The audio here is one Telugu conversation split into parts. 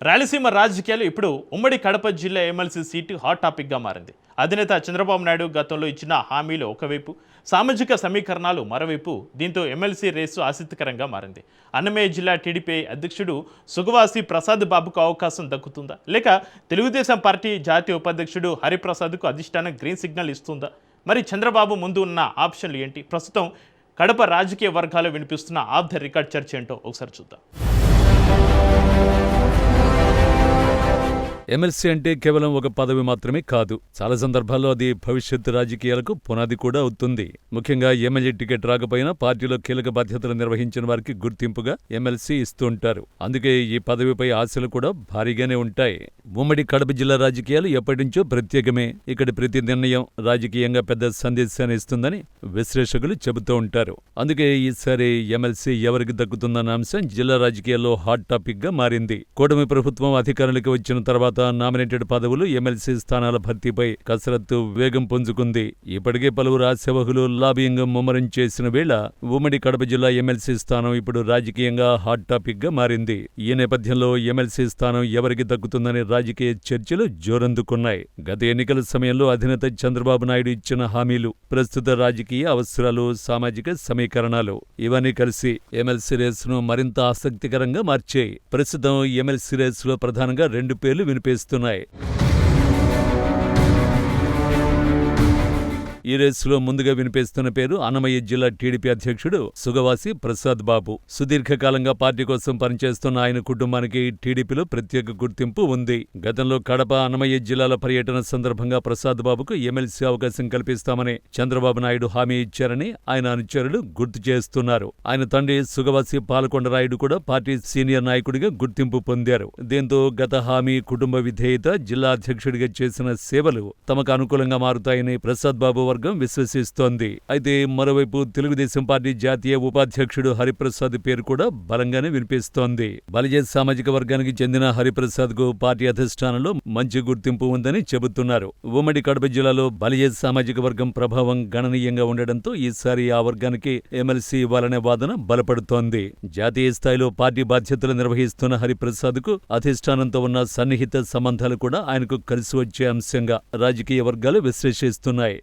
రాయలసీమ రాజకీయాలు ఇప్పుడు ఉమ్మడి కడప జిల్లా ఎమ్మెల్సీ సీటు హాట్ టాపిక్గా మారింది. అధినేత చంద్రబాబు నాయుడు గతంలో ఇచ్చిన హామీలు ఒకవైపు, సామాజిక సమీకరణాలు మరోవైపు. దీంతో ఎమ్మెల్సీ రేసు ఆసక్తికరంగా మారింది. అన్నమయ్య జిల్లా టీడీపీ అధ్యక్షుడు సుగవాసి ప్రసాద్ బాబుకు అవకాశం దక్కుతుందా, లేక తెలుగుదేశం పార్టీ జాతీయ ఉపాధ్యక్షుడు హరిప్రసాద్కు అధిష్టానం గ్రీన్ సిగ్నల్ ఇస్తుందా? మరి చంద్రబాబు ముందు ఉన్న ఆప్షన్లు ఏంటి? ప్రస్తుతం కడప రాజకీయ వర్గాలు వినిపిస్తున్న ఆఫ్ ద రికార్డ్ చర్చ ఏంటో ఒకసారి చూద్దాం. ఎమ్మెల్సీ అంటే కేవలం ఒక పదవి మాత్రమే కాదు, చాలా సందర్భాల్లో అది భవిష్యత్తు రాజకీయాలకు పునాది కూడా అవుతుంది. ముఖ్యంగా ఎమ్మెల్యే టికెట్ రాకపోయినా పార్టీలో కీలక బాధ్యతలు నిర్వహించిన వారికి గుర్తింపుగా ఎమ్మెల్సీ ఇస్తుంటారు. అందుకే ఈ పదవిపై ఆశలు కూడా భారీగానే ఉంటాయి. ఉమ్మడి కడప జిల్లా రాజకీయాలు ఎప్పటినుంచో ప్రత్యేకమే. ఇక్కడి ప్రతి నిర్ణయం రాజకీయంగా పెద్ద సందేశాన్ని ఇస్తుందని విశ్లేషకులు చెబుతూ ఉంటారు. అందుకే ఈసారి ఎమ్మెల్సీ ఎవరికి దక్కుతుందన్న అంశం జిల్లా రాజకీయాల్లో హాట్ టాపిక్ గా మారింది. కూటమి ప్రభుత్వం అధికారంలోకి వచ్చిన తర్వాత నామినేటెడ్ పదవులు, ఎమ్మెల్సీ స్థానాల భర్తీపై కసరత్తు వేగం పుంజుకుంది. ఇప్పటికే పలువురు ఆశావహులు లాబియింగ్ ముమ్మరం చేసిన వేళ ఉమ్మడి కడప జిల్లా ఎమ్మెల్సీ స్థానం ఇప్పుడు రాజకీయంగా హాట్ టాపిక్ గా మారింది. ఈ నేపథ్యంలో ఎమ్మెల్సీ స్థానం ఎవరికి దక్కుతుందనే రాజకీయ చర్చలు జోరందుకున్నాయి. గత ఎన్నికల సమయంలో అధినేత చంద్రబాబు నాయుడు ఇచ్చిన హామీలు, ప్రస్తుత రాజకీయ అవసరాలు, సామాజిక సమీకరణాలు ఇవన్నీ కలిసి ఎమ్మెల్సీ రేసును మరింత ఆసక్తికరంగా మార్చాయి. ప్రస్తుతం ఎమ్మెల్సీ రేసులో ప్రధానంగా రెండు పేర్లు వినిపిస్తున్నాయి. ఈ రేసులో ముందుగా వినిపిస్తున్న పేరు అన్నమయ్య జిల్లా టీడీపీ అధ్యక్షుడు సుగవాసి ప్రసాద్ బాబు. సుదీర్ఘకాలంగా పార్టీ కోసం పనిచేస్తున్న ఆయన కుటుంబానికి టీడీపీలో ప్రత్యేక గుర్తింపు ఉంది. గతంలో కడప, అన్నమయ్య జిల్లాల పర్యటన సందర్భంగా ప్రసాద్ బాబుకు ఎమ్మెల్సీ అవకాశం కల్పిస్తామని చంద్రబాబు నాయుడు హామీ ఇచ్చారని ఆయన అనుచరులు గుర్తు చేస్తున్నారు. ఆయన తండ్రి సుగవాసి పాలకొండరాయుడు కూడా పార్టీ సీనియర్ నాయకుడిగా గుర్తింపు పొందారు. దీంతో గత హామీ, కుటుంబ విధేయత, జిల్లా అధ్యక్షుడిగా చేసిన సేవలు తమకు అనుకూలంగా మారుతాయని ప్రసాద్ బాబు విశ్వసిస్తోంది. అయితే మరోవైపు తెలుగుదేశం పార్టీ జాతీయ ఉపాధ్యక్షుడు హరిప్రసాద్ పేరు కూడా బలంగానే వినిపిస్తోంది. బలిజ సామాజిక వర్గానికి చెందిన హరిప్రసాద్ కు పార్టీ అధిష్టానంలో మంచి గుర్తింపు ఉందని చెబుతున్నారు. ఉమ్మడి కడప జిల్లాలో బలిజ సామాజిక వర్గం ప్రభావం గణనీయంగా ఉండడంతో ఈసారి ఆ వర్గానికి ఎమ్మెల్సీ ఇవ్వాలనే వాదన బలపడుతోంది. జాతీయ స్థాయిలో పార్టీ బాధ్యతలు నిర్వహిస్తున్న హరిప్రసాద్ కు అధిష్టానంతో ఉన్న సన్నిహిత సంబంధాలు కూడా ఆయనకు కలిసి వచ్చే అంశంగా రాజకీయ వర్గాలు విశ్లేషిస్తున్నాయి.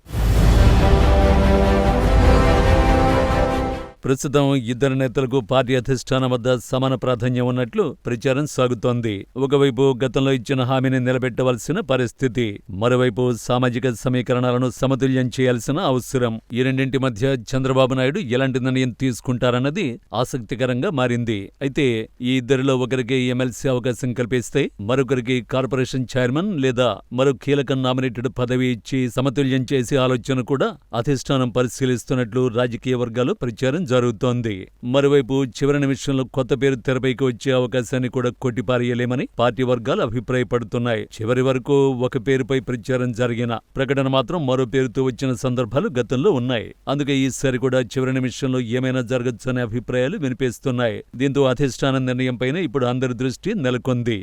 ప్రస్తుతం ఇద్దరు నేతలకు పార్టీ అధిష్టానం వద్ద సమాన ప్రాధాన్యం ఉన్నట్లు ప్రచారం సాగుతోంది. ఒకవైపు గతంలో ఇచ్చిన హామీని నిలబెట్టవలసిన పరిస్థితి, మరోవైపు సామాజిక సమీకరణాలను సమతుల్యం చేయాల్సిన అవసరం. ఈ రెండింటి మధ్య చంద్రబాబు నాయుడు ఎలాంటి నిర్ణయం తీసుకుంటారన్నది ఆసక్తికరంగా మారింది. అయితే ఈ ఇద్దరిలో ఒకరికి ఎమ్మెల్సీ అవకాశం కల్పిస్తే మరొకరికి కార్పొరేషన్ చైర్మన్ లేదా మరో కీలక నామినేటెడ్ పదవి ఇచ్చి సమతుల్యం చేసే ఆలోచన కూడా అధిష్టానం పరిశీలిస్తున్నట్లు రాజకీయ వర్గాలు ప్రచారం జరుగుతోంది. మరోవైపు చివరి నిమిషంలో కొత్త పేరు తెరపైకి వచ్చే అవకాశాన్ని కూడా కొట్టిపారేయలేమని పార్టీ వర్గాలు అభిప్రాయపడుతున్నాయి. చివరి వరకు ఒక పేరుపై ప్రచారం జరిగిన ప్రకటన మాత్రం మరో పేరుతో వచ్చిన సందర్భాలు గతంలో ఉన్నాయి. అందుకే ఈసారి కూడా చివరి నిమిషంలో ఏమైనా జరగచ్చనే అభిప్రాయాలు వినిపిస్తున్నాయి. దీంతో అధిష్టానం నిర్ణయంపైన ఇప్పుడు అందరి దృష్టి నెలకొంది.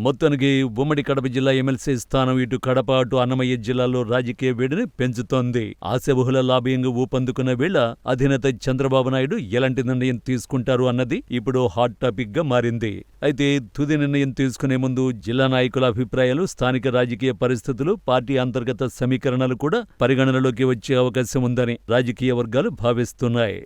మొత్తానికి ఉమ్మడి కడప జిల్లా ఎమ్మెల్సీ స్థానం ఇటు కడప, అటు అన్నమయ్య జిల్లాలో రాజకీయ వేడిని పెంచుతోంది. ఆశావహుల లాబియింగ్ ఊపందుకున్న వేళ అధినేత చంద్రబాబు నాయుడు ఎలాంటి నిర్ణయం తీసుకుంటారు అన్నది ఇప్పుడు హాట్ టాపిక్ గా మారింది. అయితే తుది నిర్ణయం తీసుకునే ముందు జిల్లా నాయకుల అభిప్రాయాలు, స్థానిక రాజకీయ పరిస్థితులు, పార్టీ అంతర్గత సమీకరణలు కూడా పరిగణనలోకి వచ్చే అవకాశం ఉందని రాజకీయ వర్గాలు భావిస్తున్నాయి.